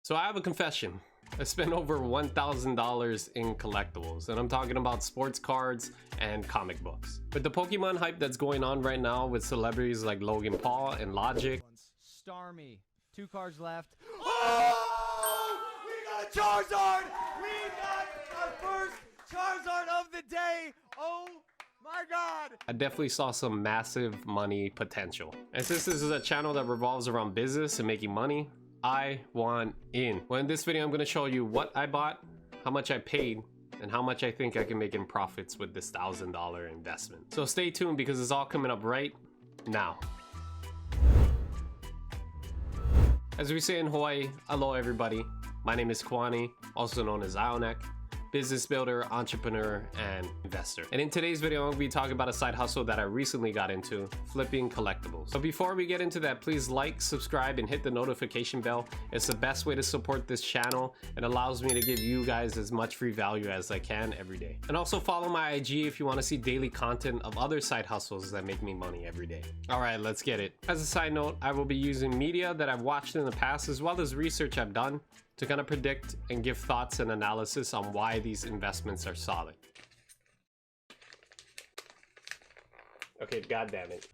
So I have a confession. I spent over $1,000 in collectibles, and I'm talking about sports cards and comic books. With the Pokemon hype that's going on right now with celebrities like Logan Paul and Logic. Star me. 2 cards left. Oh! We got a Charizard! We got our first Charizard of the day! Oh my god! I definitely saw some massive money potential. And since this is a channel that revolves around business and making money, I want in. Well, in this video, I'm going to show you what I bought, how much I paid, and how much I think I can make in profits with this $1,000 investment. So stay tuned because it's all coming up right now. As we say in Hawaii, hello everybody. My name is Kwani, also known as Ionek, business builder, entrepreneur, and investor. And in today's video, I'm going to be talking about a side hustle that I recently got into, flipping collectibles. So before we get into that, please like, subscribe, and hit the notification bell. It's the best way to support this channel. It allows me to give you guys as much free value as I can every day. And also follow my IG if you want to see daily content of other side hustles that make me money every day. All right, let's get it. As a side note, I will be using media that I've watched in the past as well as research I've done to kind of predict and give thoughts and analysis on why these investments are solid. Okay, god damn it.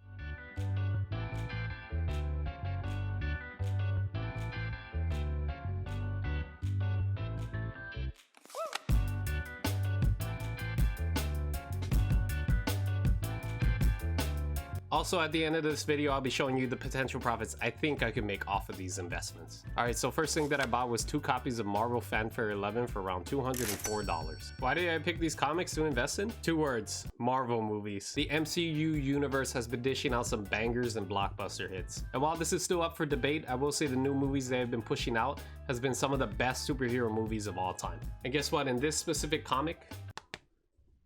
Also, at the end of this video, I'll be showing you the potential profits I think I could make off of these investments. Alright, so first thing that I bought was 2 copies of Marvel Fanfare 11 for around $204. Why did I pick these comics to invest in? 2 words: Marvel movies. The MCU universe has been dishing out some bangers and blockbuster hits. And while this is still up for debate, I will say the new movies they have been pushing out has been some of the best superhero movies of all time. And guess what? In this specific comic,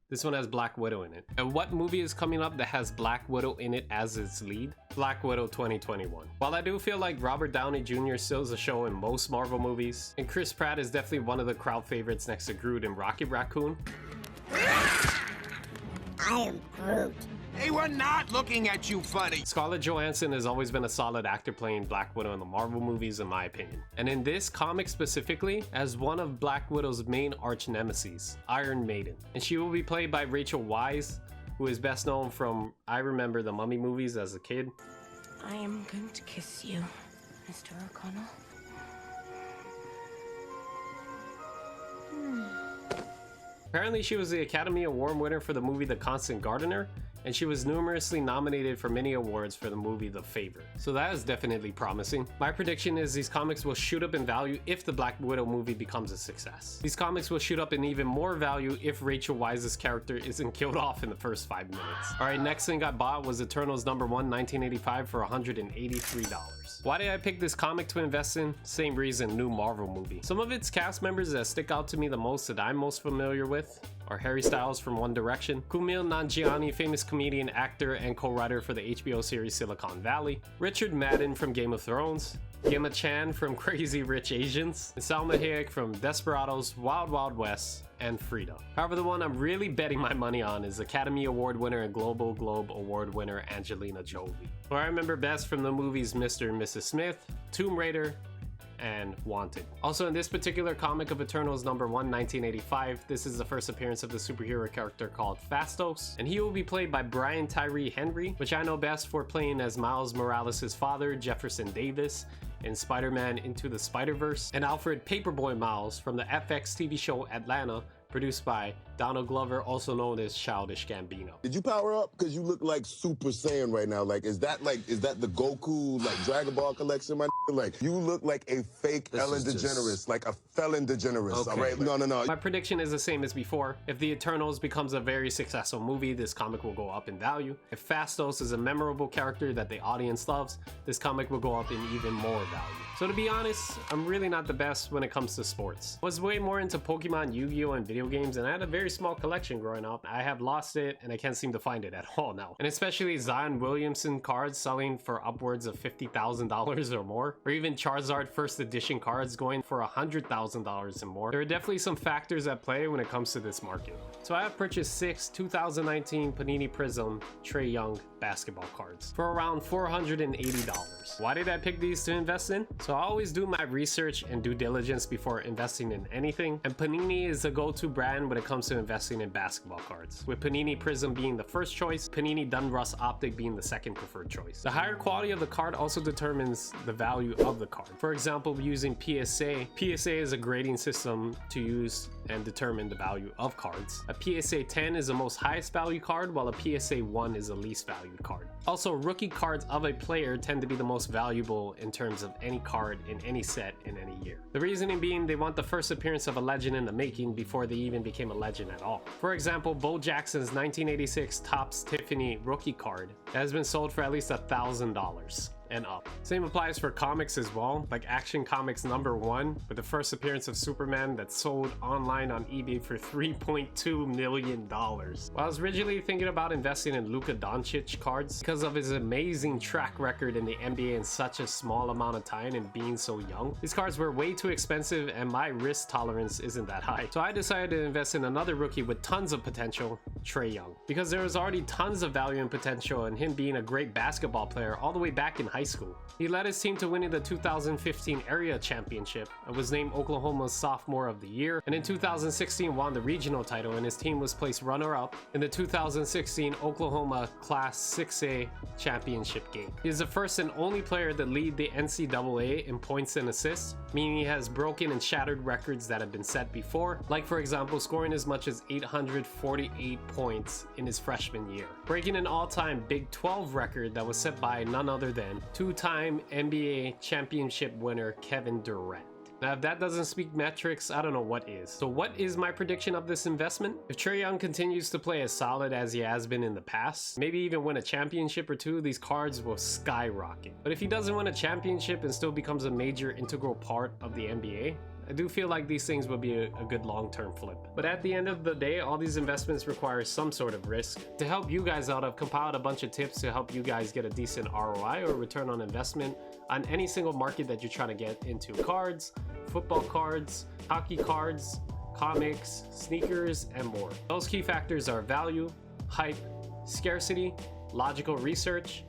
this one has Black Widow in it. And what movie is coming up that has Black Widow in it as its lead? Black Widow 2021. While I do feel like Robert Downey Jr. steals the show in most Marvel movies, and Chris Pratt is definitely one of the crowd favorites next to Groot and Rocket Raccoon. I am Groot. Hey, we're not looking at you funny. Scarlett Johansson has always been a solid actor playing Black Widow in the Marvel movies, in my opinion. And in this comic specifically, as one of Black Widow's main arch nemesis, Iron Maiden. And she will be played by Rachel Weisz, who is best known from I Remember the Mummy movies as a kid. I am going to kiss you, Mr. O'Connell. Apparently she was the Academy Award winner for the movie The Constant Gardener, and she was numerously nominated for many awards for the movie The Favorite. So that is definitely promising. My prediction is these comics will shoot up in value if the Black Widow movie becomes a success. These comics will shoot up in even more value if Rachel Weisz's character isn't killed off in the first 5 minutes. Alright, next thing I bought was Eternals #1 1985 for $183. Why did I pick this comic to invest in? Same reason, new Marvel movie. Some of its cast members that stick out to me the most that I'm most familiar with are Harry Styles from One Direction, Kumail Nanjiani, famous comedian, actor, and co-writer for the HBO series Silicon Valley, Richard Madden from Game of Thrones, Gemma Chan from Crazy Rich Asians, and Salma Hayek from Desperados, Wild Wild West, and Frida. However, the one I'm really betting my money on is Academy Award winner and Global Globe Award winner Angelina Jolie, who I remember best from the movies Mr. and Mrs. Smith, Tomb Raider, and Wanted. Also, in this particular comic of Eternals #1 1985, this is the first appearance of the superhero character called Phastos, and he will be played by Brian Tyree Henry, which I know best for playing as Miles Morales' father, Jefferson Davis, in Spider-Man Into the Spider-Verse, and Alfred Paperboy Miles from the FX TV show Atlanta, produced by Donald Glover, also known as Childish Gambino. Did you power up? Because you look like Super Saiyan right now. Is that the Goku, Dragon Ball collection, my Like, you look like a fake Ellen DeGeneres, like a felon DeGeneres, Okay. all right? No. My prediction is the same as before. If the Eternals becomes a very successful movie, this comic will go up in value. If Phastos is a memorable character that the audience loves, this comic will go up in even more value. So to be honest, I'm really not the best when it comes to sports. I was way more into Pokemon, Yu-Gi-Oh, and video games, and I had a very small collection growing up. I have lost it, and I can't seem to find it at all now. And especially Zion Williamson cards selling for upwards of $50,000 or more, or even Charizard first edition cards going for $100,000 and more. There are definitely some factors at play when it comes to this market. So I have purchased 6 2019 Panini Prism Trae Young basketball cards for around $480. Why did I pick these to invest in? So I always do my research and due diligence before investing in anything, and Panini is a go-to brand when it comes to investing in basketball cards, with Panini Prism being the first choice, Panini Donruss Optic being the second preferred choice. The higher quality of the card also determines the value of the card. For example, using PSA is a grading system to use and determine the value of cards. A PSA 10 is the most highest value card, while a PSA 1 is the least valued card. Also, rookie cards of a player tend to be the most valuable in terms of any card in any set in any year. The reasoning being they want the first appearance of a legend in the making before they even became a legend at all. For example, Bo Jackson's 1986 Topps Tiffany rookie card has been sold for at least $1,000 and up. Same applies for comics as well, like Action Comics #1 with the first appearance of Superman that sold online on eBay for $3.2 million. While I was originally thinking about investing in Luka Doncic cards because of his amazing track record in the NBA in such a small amount of time and being so young, these cards were way too expensive and my risk tolerance isn't that high. So I decided to invest in another rookie with tons of potential, Trae Young, because there was already tons of value and potential in him being a great basketball player all the way back in high school. He led his team to winning the 2015 area championship and was named Oklahoma's sophomore of the year, and in 2016 won the regional title, and his team was placed runner-up in the 2016 Oklahoma Class 6A championship game. He is the first and only player to lead the NCAA in points and assists, meaning he has broken and shattered records that have been set before, like for example scoring as much as 848 points in his freshman year, breaking an all-time Big 12 record that was set by none other than two-time NBA championship winner Kevin Durant. Now, if that doesn't speak metrics, I don't know what is. So what is my prediction of this investment? If Trae Young continues to play as solid as he has been in the past, maybe even win a championship or two, these cards will skyrocket. But if he doesn't win a championship and still becomes a major integral part of the NBA, I do feel like these things will be a good long-term flip. But at the end of the day, all these investments require some sort of risk. To help you guys out, I've compiled a bunch of tips to help you guys get a decent ROI or return on investment on any single market that you're trying to get into. Cards, football cards, hockey cards, comics, sneakers, and more. Those key factors are value, hype, scarcity, logical research,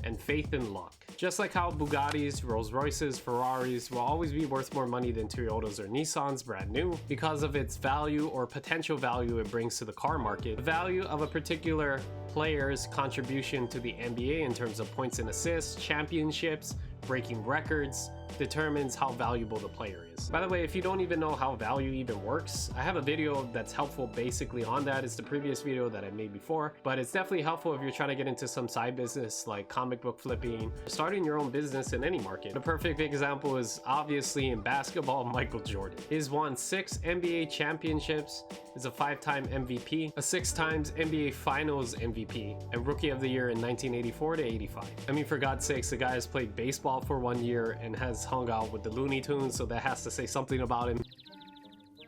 and faith and luck. Just like how Bugattis, Rolls Royces, Ferraris will always be worth more money than Toyotas or Nissans brand new because of its value or potential value it brings to the car market, the value of a particular player's contribution to the NBA in terms of points and assists, championships, breaking records, determines how valuable the player is. By the way, if you don't even know how value even works, I have a video that's helpful basically on that. It's the previous video that I made before, but it's definitely helpful if you're trying to get into some side business like comic book flipping, starting your own business in any market. The perfect example is obviously in basketball, Michael Jordan. He's won 6 NBA championships, is a 5-time MVP, a 6 times NBA Finals MVP, and Rookie of the Year in 1984 to 85. I mean, for God's sakes, the guy has played baseball for 1 year and has hung out with the Looney Tunes, so that has to say something about him.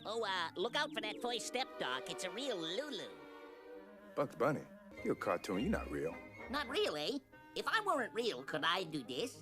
Oh, look out for that first step, Doc. It's a real Lulu. Bugs Bunny, you're a cartoon, you're not real. Not really. If I weren't real, could I do this?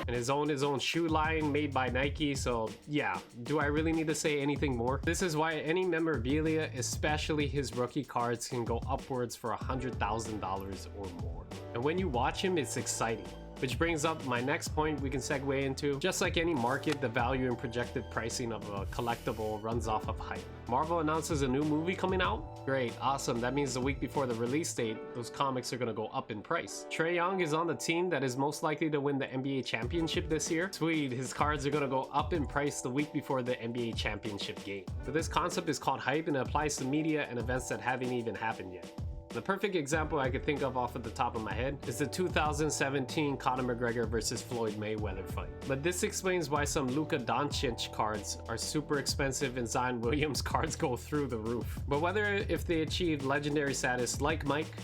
And his own shoe line made by Nike, so yeah, do I really need to say anything more? This is why any memorabilia, especially his rookie cards, can go upwards for $100,000 or more. And when you watch him, it's exciting. Which brings up my next point we can segue into. Just like any market, the value and projected pricing of a collectible runs off of hype. Marvel announces a new movie coming out? Great, awesome. That means the week before the release date, those comics are gonna go up in price. Trae Young is on the team that is most likely to win the NBA championship this year. Sweet, his cards are gonna go up in price the week before the NBA championship game. So this concept is called hype and it applies to media and events that haven't even happened yet. The perfect example I could think of off of the top of my head is the 2017 Conor McGregor versus Floyd Mayweather fight. But this explains why some Luka Doncic cards are super expensive and Zion Williams cards go through the roof. But whether if they achieve legendary status like Mike,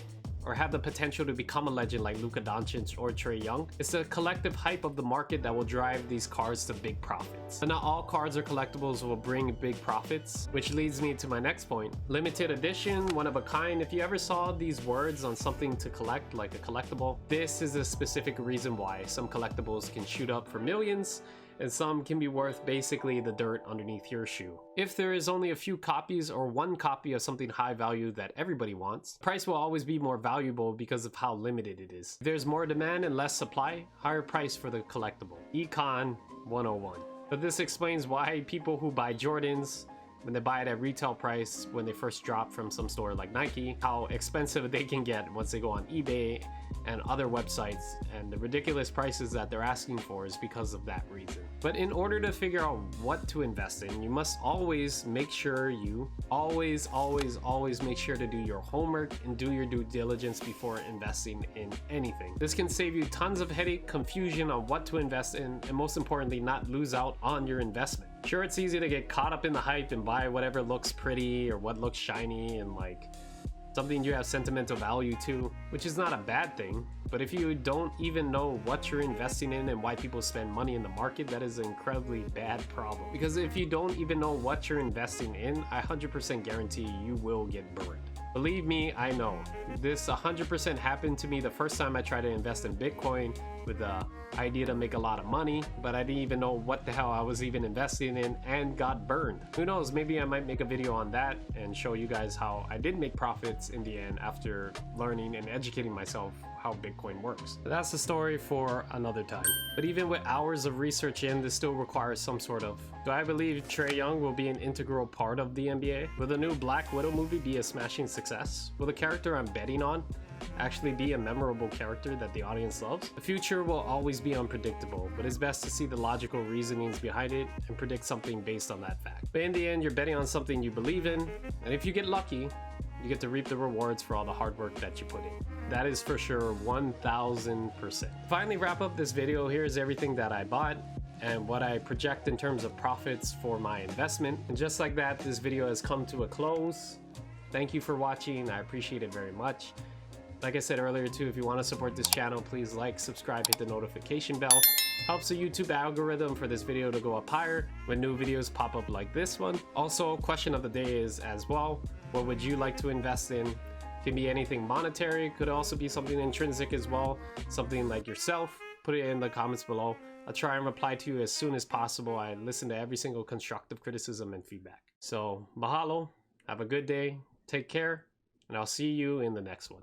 or have the potential to become a legend like Luka Doncic or Trae Young, it's the collective hype of the market that will drive these cards to big profits. But not all cards or collectibles will bring big profits, which leads me to my next point. Limited edition, one of a kind. If you ever saw these words on something to collect, like a collectible, this is a specific reason why some collectibles can shoot up for millions, and some can be worth basically the dirt underneath your shoe. If there is only a few copies or one copy of something high value that everybody wants, price will always be more valuable because of how limited it is. If there's more demand and less supply, higher price for the collectible. Econ 101. But this explains why people who buy Jordans, when they buy it at retail price, when they first drop from some store like Nike, how expensive they can get once they go on eBay and other websites, and the ridiculous prices that they're asking for is because of that reason. But in order to figure out what to invest in, you must always make sure you always make sure to do your homework and do your due diligence before investing in anything. This can save you tons of headache, confusion on what to invest in, and most importantly, not lose out on your investment. Sure, it's easy to get caught up in the hype and buy whatever looks pretty or what looks shiny and like something you have sentimental value to, which is not a bad thing. But if you don't even know what you're investing in and why people spend money in the market, that is an incredibly bad problem. Because if you don't even know what you're investing in, I 100% guarantee you will get burned. Believe me, I know. This 100% happened to me the first time I tried to invest in Bitcoin with the idea to make a lot of money, but I didn't even know what the hell I was even investing in and got burned. Who knows, maybe I might make a video on that and show you guys how I did make profits in the end after learning and educating myself how Bitcoin works. But that's the story for another time. But even with hours of research in, this still requires some sort of... Do I believe Trae Young will be an integral part of the NBA? Will the new Black Widow movie be a smashing success? Will the character I'm betting on actually be a memorable character that the audience loves? The future will always be unpredictable, but it's best to see the logical reasonings behind it and predict something based on that fact. But in the end, you're betting on something you believe in, and if you get lucky, you get to reap the rewards for all the hard work that you put in. That is for sure 1000%. Finally wrap up this video, here's everything that I bought and what I project in terms of profits for my investment. And just like that, this video has come to a close. Thank you for watching, I appreciate it very much. Like I said earlier too, if you want to support this channel, please like, subscribe, hit the notification bell. Helps the YouTube algorithm for this video to go up higher when new videos pop up like this one. Also, question of the day is as well, what would you like to invest in? Can be anything monetary, could also be something intrinsic as well, something like yourself. Put it in the comments below. I'll try and reply to you as soon as possible. I listen to every single constructive criticism and feedback. So, mahalo, have a good day, take care, and I'll see you in the next one.